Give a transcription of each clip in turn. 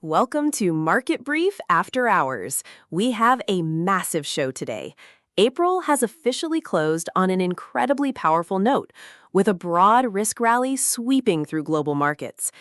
Welcome to Market Brief After Hours. We have a massive show today. April has officially closed on an incredibly powerful note, with a broad risk rally sweeping through global markets.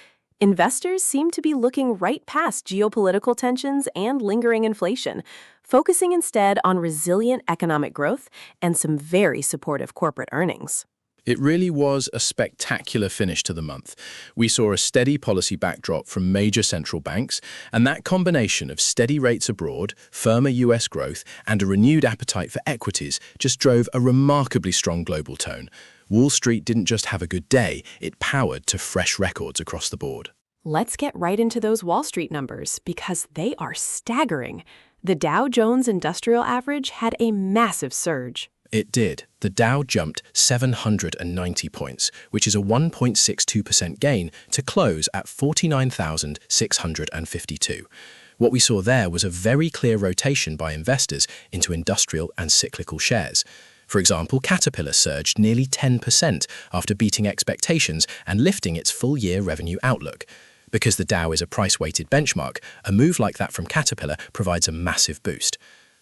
Investors seem to be looking right past geopolitical tensions and lingering inflation, focusing instead on resilient economic growth and some very supportive corporate earnings. It really was a spectacular finish to the month. We saw a steady policy backdrop from major central banks, and that combination of steady rates abroad, firmer US growth, and a renewed appetite for equities just drove a remarkably strong global tone. Wall Street didn't just have a good day, it powered to fresh records across the board. Let's get right into those Wall Street numbers because they are staggering. The Dow Jones Industrial Average had a massive surge. It did. The Dow jumped 790 points, which is a 1.62% gain to close at 49,652. What we saw there was a very clear rotation by investors into industrial and cyclical shares. For example, Caterpillar surged nearly 10% after beating expectations and lifting its full-year revenue outlook. Because the Dow is a price-weighted benchmark, a move like that from Caterpillar provides a massive boost.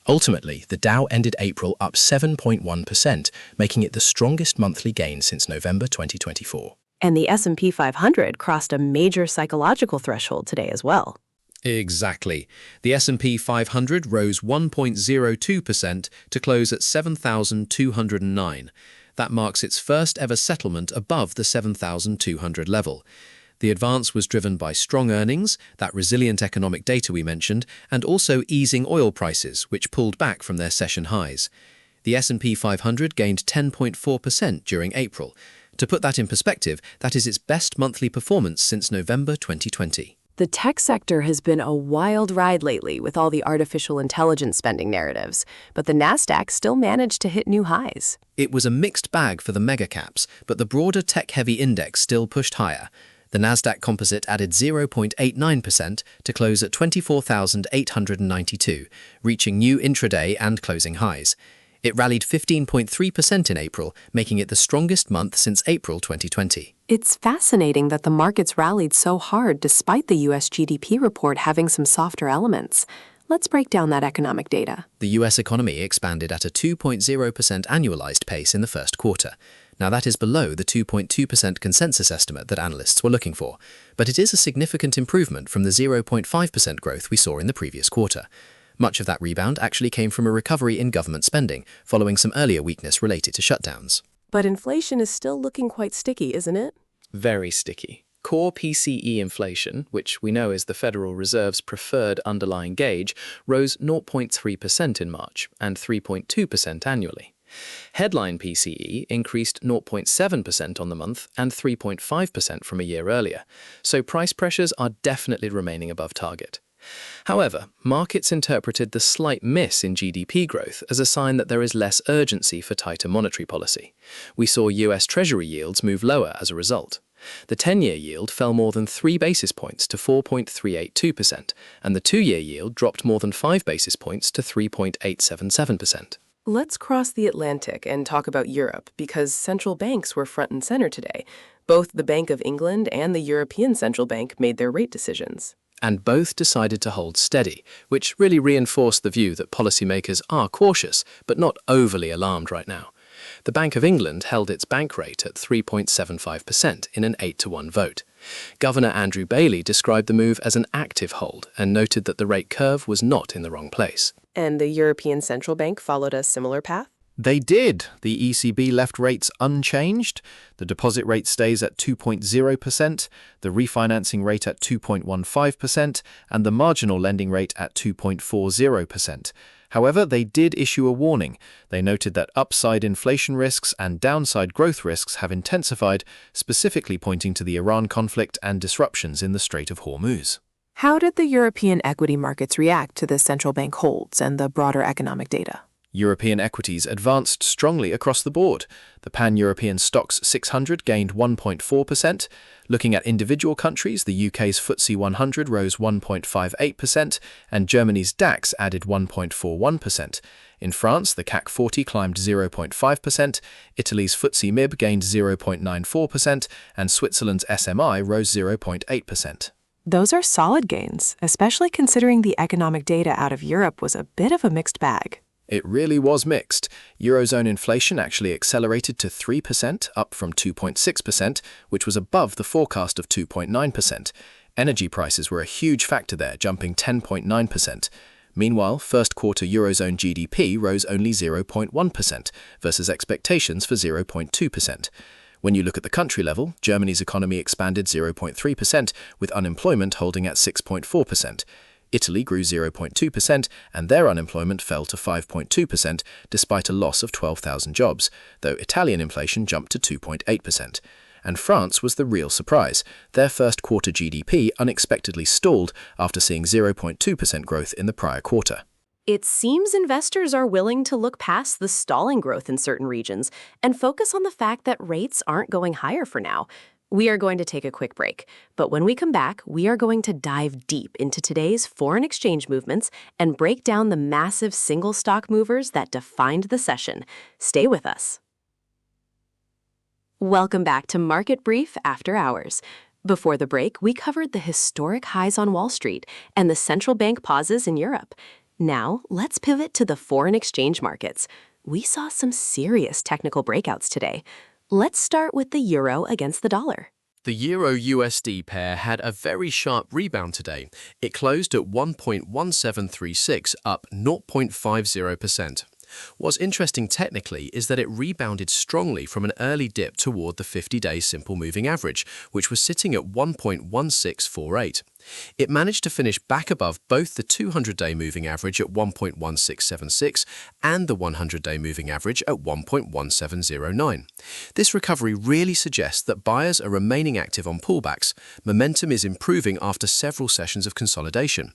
Ultimately, the Dow ended April up 7.1%, making it the strongest monthly gain since November 2024. And the S&P 500 crossed a major psychological threshold today as well. Exactly. The S&P 500 rose 1.02% to close at 7,209. That marks its first ever settlement above the 7,200 level. The advance was driven by strong earnings, that resilient economic data we mentioned, and also easing oil prices, which pulled back from their session highs. The S&P 500 gained 10.4% during April. To put that in perspective, that is its best monthly performance since November 2020. The tech sector has been a wild ride lately with all the artificial intelligence spending narratives, but the Nasdaq still managed to hit new highs. It was a mixed bag for the megacaps, but the broader tech-heavy index still pushed higher. The Nasdaq Composite added 0.89% to close at 24,892, reaching new intraday and closing highs. It rallied 15.3% in April, making it the strongest month since April 2020. It's fascinating that the markets rallied so hard despite the US GDP report having some softer elements. Let's break down that economic data. The US economy expanded at a 2.0% annualized pace in the first quarter. Now that is below the 2.2% consensus estimate that analysts were looking for, but it is a significant improvement from the 0.5% growth we saw in the previous quarter. Much of that rebound actually came from a recovery in government spending, following some earlier weakness related to shutdowns. But inflation is still looking quite sticky, isn't it? Very sticky. Core PCE inflation, which we know is the Federal Reserve's preferred underlying gauge, rose 0.3% in March and 3.2% annually. Headline PCE increased 0.7% on the month and 3.5% from a year earlier, so price pressures are definitely remaining above target. However, markets interpreted the slight miss in GDP growth as a sign that there is less urgency for tighter monetary policy. We saw US Treasury yields move lower as a result. The 10-year yield fell more than 3 basis points to 4.382%, and the 2-year yield dropped more than 5 basis points to 3.877%. Let's cross the Atlantic and talk about Europe because central banks were front and center today. Both the Bank of England and the European Central Bank made their rate decisions. And both decided to hold steady, which really reinforced the view that policymakers are cautious, but not overly alarmed right now. The Bank of England held its bank rate at 3.75% in an 8-to-1 vote. Governor Andrew Bailey described the move as an active hold and noted that the rate curve was not in the wrong place. And the European Central Bank followed a similar path? They did. The ECB left rates unchanged. The deposit rate stays at 2.0%, the refinancing rate at 2.15%, and the marginal lending rate at 2.40%. However, they did issue a warning. They noted that upside inflation risks and downside growth risks have intensified, specifically pointing to the Iran conflict and disruptions in the Strait of Hormuz. How did the European equity markets react to the central bank holds and the broader economic data? European equities advanced strongly across the board. The Pan-European Stoxx 600 gained 1.4%. Looking at individual countries, the UK's FTSE 100 rose 1.58%, and Germany's DAX added 1.41%. In France, the CAC 40 climbed 0.5%, Italy's FTSE MIB gained 0.94%, and Switzerland's SMI rose 0.8%. Those are solid gains, especially considering the economic data out of Europe was a bit of a mixed bag. It really was mixed. Eurozone inflation actually accelerated to 3%, up from 2.6%, which was above the forecast of 2.9%. Energy prices were a huge factor there, jumping 10.9%. Meanwhile, first quarter Eurozone GDP rose only 0.1% versus expectations for 0.2%. When you look at the country level, Germany's economy expanded 0.3%, with unemployment holding at 6.4%. Italy grew 0.2%, and their unemployment fell to 5.2%, despite a loss of 12,000 jobs, though Italian inflation jumped to 2.8%. And France was the real surprise. Their first quarter GDP unexpectedly stalled after seeing 0.2% growth in the prior quarter. It seems investors are willing to look past the stalling growth in certain regions and focus on the fact that rates aren't going higher for now. We are going to take a quick break, but when we come back, we are going to dive deep into today's foreign exchange movements and break down the massive single stock movers that defined the session. Stay with us. Welcome back to Market Brief After Hours. Before the break, we covered the historic highs on Wall Street and the central bank pauses in Europe. Now, let's pivot to the foreign exchange markets. We saw some serious technical breakouts today. Let's start with the euro against the dollar. The Euro-USD pair had a very sharp rebound today. It closed at 1.1736, up 0.50%. What's interesting technically is that it rebounded strongly from an early dip toward the 50-day simple moving average, which was sitting at 1.1648. It managed to finish back above both the 200-day moving average at 1.1676 and the 100-day moving average at 1.1709. This recovery really suggests that buyers are remaining active on pullbacks. Momentum is improving after several sessions of consolidation.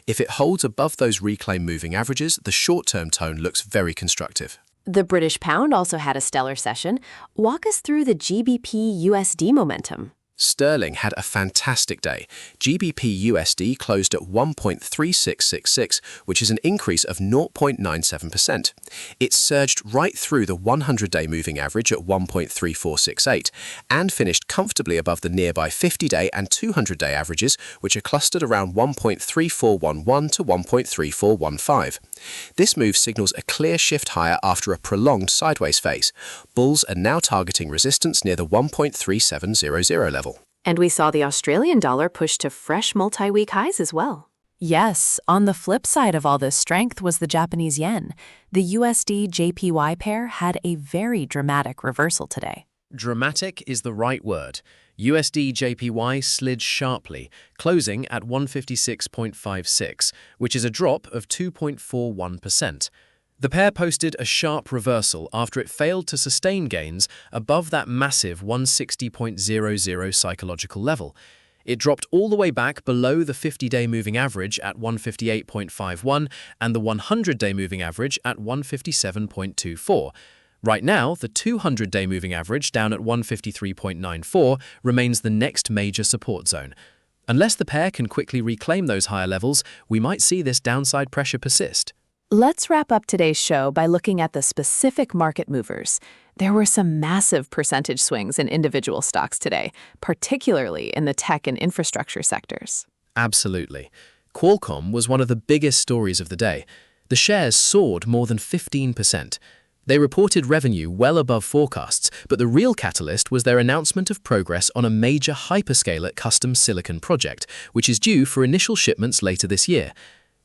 If it holds above those reclaimed moving averages, the short-term tone looks very constructive. The British pound also had a stellar session. Walk us through the GBP-USD momentum. Sterling had a fantastic day. GBP-USD closed at 1.3666, which is an increase of 0.97%. It surged right through the 100-day moving average at 1.3468 and finished comfortably above the nearby 50-day and 200-day averages, which are clustered around 1.3411 to 1.3415. This move signals a clear shift higher after a prolonged sideways phase. Bulls are now targeting resistance near the 1.3700 level. And we saw the Australian dollar push to fresh multi-week highs as well. Yes, on the flip side of all this strength was the Japanese yen. The USD-JPY pair had a very dramatic reversal today. Dramatic is the right word. USD-JPY slid sharply, closing at 156.56, which is a drop of 2.41%. The pair posted a sharp reversal after it failed to sustain gains above that massive 160.00 psychological level. It dropped all the way back below the 50-day moving average at 158.51 and the 100-day moving average at 157.24. Right now, the 200-day moving average down at 153.94 remains the next major support zone. Unless the pair can quickly reclaim those higher levels, we might see this downside pressure persist. Let's wrap up today's show by looking at the specific market movers. There were some massive percentage swings in individual stocks today, particularly in the tech and infrastructure sectors. Absolutely. Qualcomm was one of the biggest stories of the day. The shares soared more than 15%. They reported revenue well above forecasts, but the real catalyst was their announcement of progress on a major hyperscaler custom silicon project, which is due for initial shipments later this year.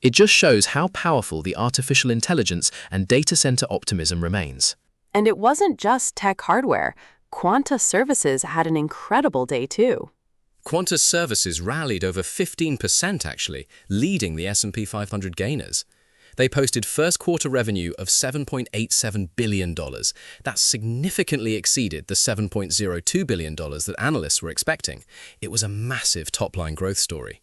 It just shows how powerful the artificial intelligence and data center optimism remains. And it wasn't just tech hardware. Quanta Services had an incredible day too. Quanta Services rallied over 15% actually, leading the S&P 500 gainers. They posted first quarter revenue of $7.87 billion. That significantly exceeded the $7.02 billion that analysts were expecting. It was a massive top-line growth story.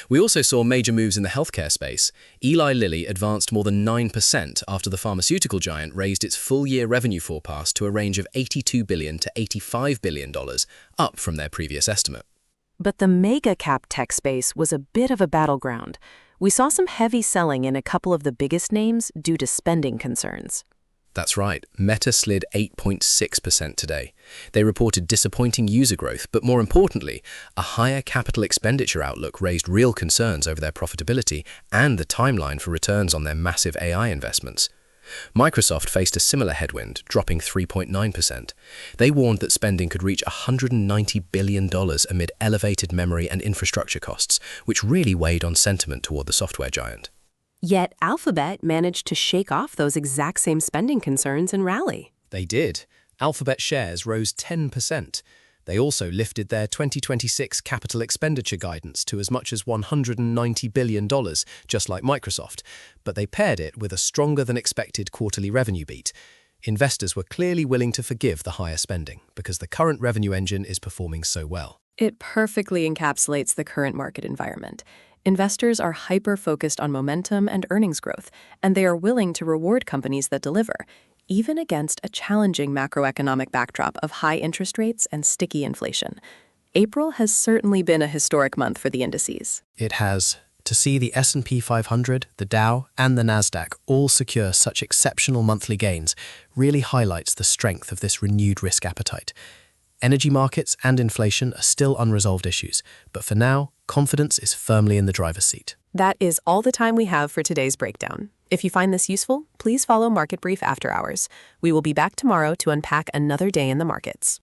We also saw major moves in the healthcare space. Eli Lilly advanced more than 9% after the pharmaceutical giant raised its full-year revenue forecast to a range of $82 billion to $85 billion, up from their previous estimate. But the mega-cap tech space was a bit of a battleground. We saw some heavy selling in a couple of the biggest names due to spending concerns. That's right, Meta slid 8.6% today. They reported disappointing user growth, but more importantly, a higher capital expenditure outlook raised real concerns over their profitability and the timeline for returns on their massive AI investments. Microsoft faced a similar headwind, dropping 3.9%. They warned that spending could reach $190 billion amid elevated memory and infrastructure costs, which really weighed on sentiment toward the software giant. Yet Alphabet managed to shake off those exact same spending concerns and rally. They did. Alphabet shares rose 10%. They also lifted their 2026 capital expenditure guidance to as much as $190 billion, just like Microsoft, but they paired it with a stronger-than-expected quarterly revenue beat. Investors were clearly willing to forgive the higher spending because the current revenue engine is performing so well. It perfectly encapsulates the current market environment. Investors are hyper-focused on momentum and earnings growth, and they are willing to reward companies that deliver, even against a challenging macroeconomic backdrop of high interest rates and sticky inflation. April has certainly been a historic month for the indices. It has. To see the S&P 500, the Dow, and the Nasdaq all secure such exceptional monthly gains really highlights the strength of this renewed risk appetite. Energy markets and inflation are still unresolved issues, but for now, confidence is firmly in the driver's seat. That is all the time we have for today's breakdown. If you find this useful, please follow Market Brief After Hours. We will be back tomorrow to unpack another day in the markets.